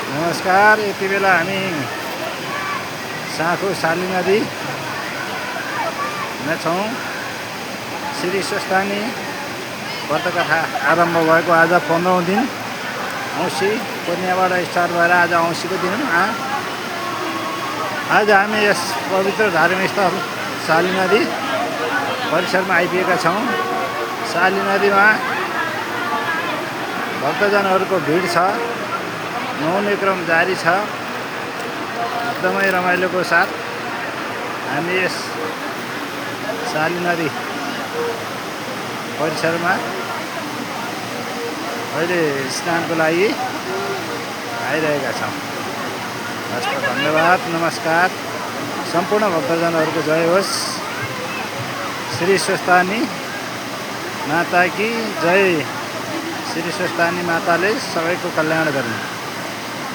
नमस्कार। यति बेला हामी साँखु साली नदीमा छौँ। श्री स्वस्थानी व्रतकथा आरम्भ भएको आज 15औं दिन औँसी पूर्णिमाबाट स्टार्ट भएर आज औँसीको दिन आज हामी यस पवित्र धार्मिक स्थल साली नदी परिसरमा आइपुगेका छौँ। साली नदीमा भक्तजनहरूको भिड छ। नुहाउने क्रम जारी छ। एकदमै रमाइलोको साथ हामी यस साली नदी परिसरमा अहिले स्नानको लागि आइरहेका छौँ। हस्त धन्यवाद, नमस्कार। सम्पूर्ण भक्तजनहरूको जय होस्। श्री स्वस्थानी माता की जय। श्री स्वस्थानी माताले सबैको कल्याण गर्नु।